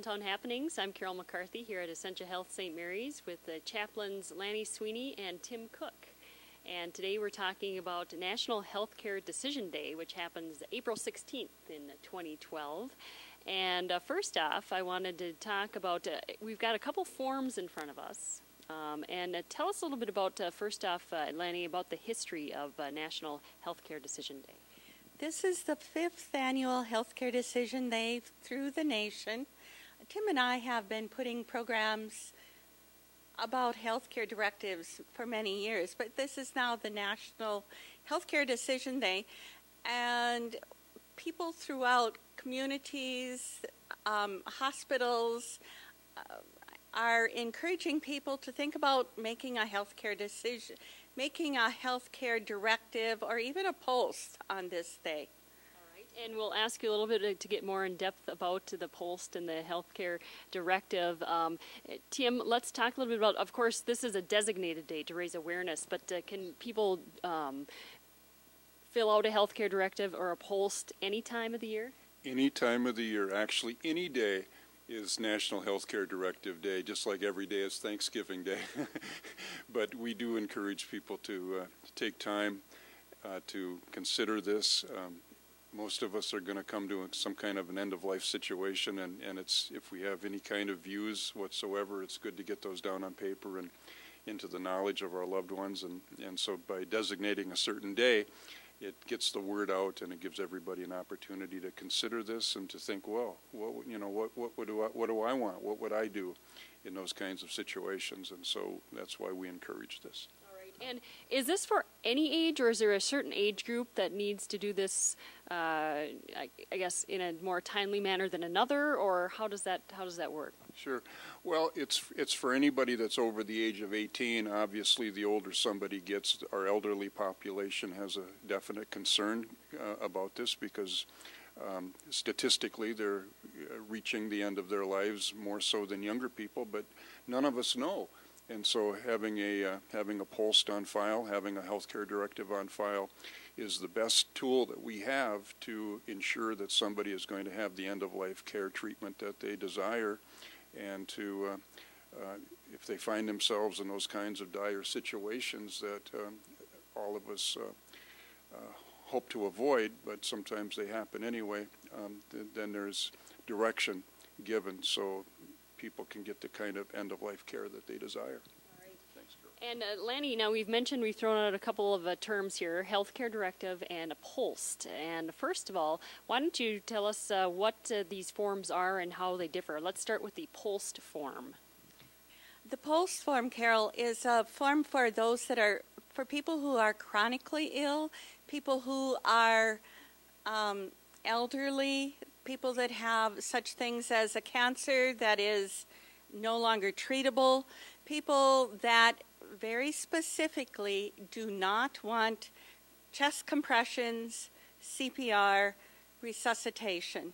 Downtown Happenings. I'm Carol McCarthy here at Essentia Health St. Mary's with the chaplains Lanny Sweeney and Tim Cook. And today we're talking about National Healthcare Decision Day, which happens April 16th in 2012. And first off, I wanted to talk about, we've got a couple forms in front of us. Tell us a little bit about, first off, Lanny, about the history of National Healthcare Decision Day. This is the 5th annual Healthcare Decision Day through the nation. Tim and I have been putting programs about healthcare directives for many years, but this is now the National Healthcare Decision Day, and people throughout communities, hospitals, are encouraging people to think about making a healthcare decision, making a healthcare directive, or even a post on this day. All right, and we'll ask you a little bit to get more in depth about the post and the healthcare directive. Tim, let's talk a little bit about, of course, this is a designated day to raise awareness, but can people fill out a healthcare directive or a post any time of the year? Any time of the year, actually any day is National Healthcare Directive Day, just like every day is Thanksgiving Day. But we do encourage people to take time to consider this. Most of us are going to come to some kind of an end-of-life situation, and it's, if we have any kind of views whatsoever, it's good to get those down on paper and into the knowledge of our loved ones. And so by designating a certain day, it gets the word out, and it gives everybody an opportunity to consider this and to think, well, what do I want? What would I do in those kinds of situations? And so that's why we encourage this. All right. And is this for any age, or is there a certain age group that needs to do this, I guess, in a more timely manner than another, or how does that work? Sure. Well, it's for anybody that's over the age of 18. Obviously, the older somebody gets, our elderly population has a definite concern about this, because statistically they're reaching the end of their lives more so than younger people, but none of us know. And so having a post on file, having a healthcare directive on file is the best tool that we have to ensure that somebody is going to have the end-of-life care treatment that they desire, and to, if they find themselves in those kinds of dire situations that all of us hope to avoid, but sometimes they happen anyway, then there's direction given so people can get the kind of end-of-life care that they desire. And Lanny, now we've thrown out a couple of terms here, healthcare directive and a post. And first of all, why don't you tell us what these forms are and how they differ? Let's start with the post form. The post form, Carol, is a form for those that are, for people who are chronically ill, people who are elderly, people that have such things as a cancer that is no longer treatable, people that very specifically do not want chest compressions, CPR, resuscitation.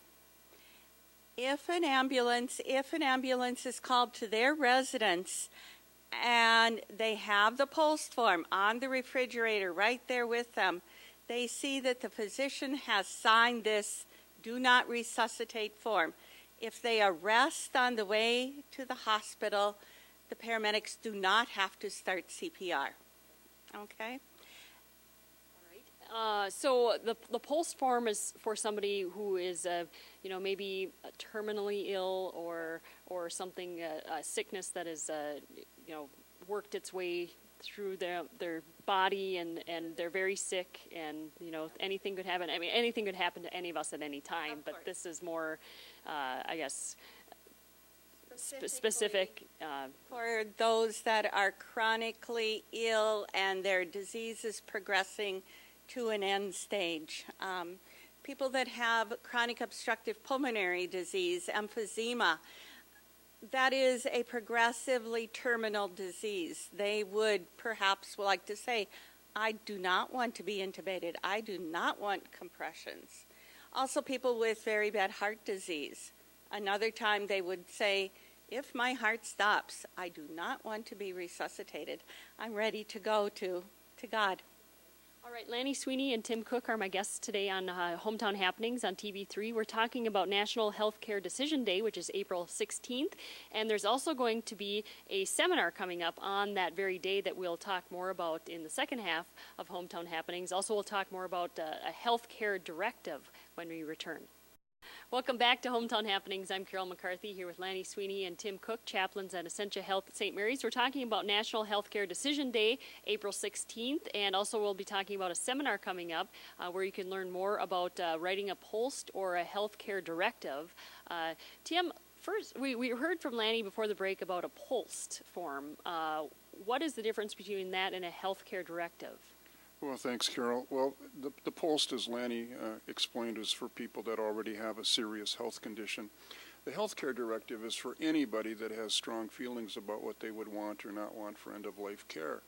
If an ambulance is called to their residence and they have the post form on the refrigerator right there with them, they see that the physician has signed this do not resuscitate form. If they arrest on the way to the hospital, the paramedics do not have to start CPR. Okay? All right. So the post form is for somebody who is, maybe terminally ill, or something, a sickness that is, worked its way through their body, and they're very sick, and anything could happen. I mean, anything could happen to any of us at any time. But this is more, I guess, specific for those that are chronically ill and their disease is progressing to an end stage. People that have chronic obstructive pulmonary disease, emphysema, that is a progressively terminal disease. They would perhaps like to say, I do not want to be intubated. I do not want compressions. Also, people with very bad heart disease. Another time they would say, if my heart stops, I do not want to be resuscitated. I'm ready to go to God. All right, Lanny Sweeney and Tim Cook are my guests today on Hometown Happenings on TV3. We're talking about National Healthcare Decision Day, which is April 16th, and there's also going to be a seminar coming up on that very day that we'll talk more about in the second half of Hometown Happenings. Also, we'll talk more about a healthcare directive when we return. Welcome back to Hometown Happenings. I'm Carol McCarthy here with Lanny Sweeney and Tim Cook, chaplains at Essentia Health at St. Mary's. We're talking about National Healthcare Decision Day, April 16th, and also we'll be talking about a seminar coming up where you can learn more about writing a POST or a healthcare directive. Tim, first, we heard from Lanny before the break about a POST form. What is the difference between that and a healthcare directive? Well, thanks, Carol. Well, the POST, as Lanny explained, is for people that already have a serious health condition. The healthcare directive is for anybody that has strong feelings about what they would want or not want for end-of-life care.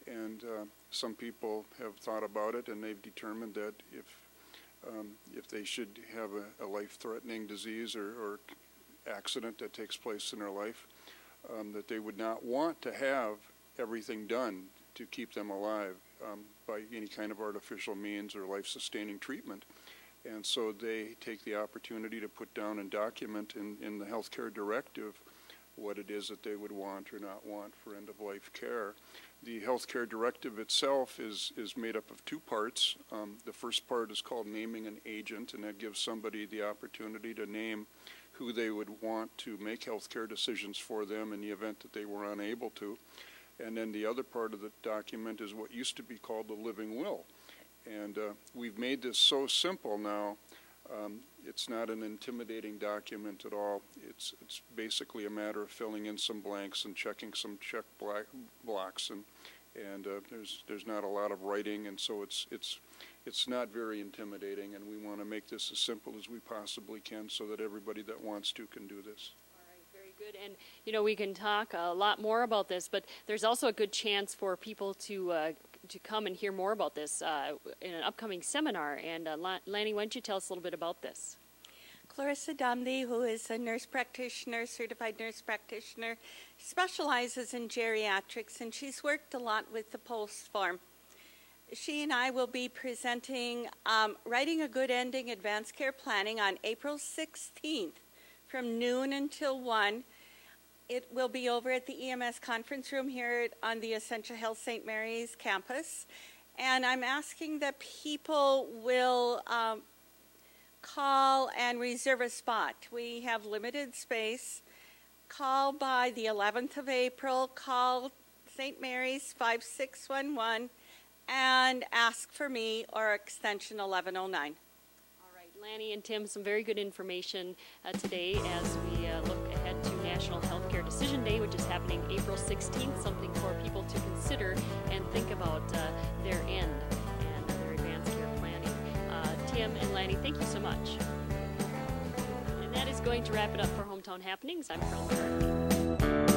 And some people have thought about it, and they've determined that if they should have a life-threatening disease or accident that takes place in their life, that they would not want to have everything done to keep them alive by any kind of artificial means or life-sustaining treatment. And so they take the opportunity to put down and document in the healthcare directive what it is that they would want or not want for end-of-life care. The healthcare directive itself is made up of two parts. The first part is called naming an agent, and that gives somebody the opportunity to name who they would want to make healthcare decisions for them in the event that they were unable to. And then the other part of the document is what used to be called the living will. And we've made this so simple now, it's not an intimidating document at all. It's basically a matter of filling in some blanks and checking some check blocks, and there's not a lot of writing, and so it's not very intimidating, and we want to make this as simple as we possibly can so that everybody that wants to can do this. Good. And, you know, we can talk a lot more about this, but there's also a good chance for people to come and hear more about this in an upcoming seminar. And Lanny, why don't you tell us a little bit about this? Clarissa Dumby, who is a nurse practitioner, certified nurse practitioner, specializes in geriatrics, and she's worked a lot with the POST form. She and I will be presenting Writing a Good Ending Advanced Care Planning on April 16th. From noon until 1. It will be over at the EMS conference room here on the Essentia Health St. Mary's campus. And I'm asking that people will call and reserve a spot. We have limited space. Call by the 11th of April. Call St. Mary's 5611 and ask for me or extension 1109. Lanny and Tim, some very good information today as we look ahead to National Healthcare Decision Day, which is happening April 16th, something for people to consider and think about their end and their advanced care planning. Tim and Lanny, thank you so much. And that is going to wrap it up for Hometown Happenings. I'm Carol McCarthy.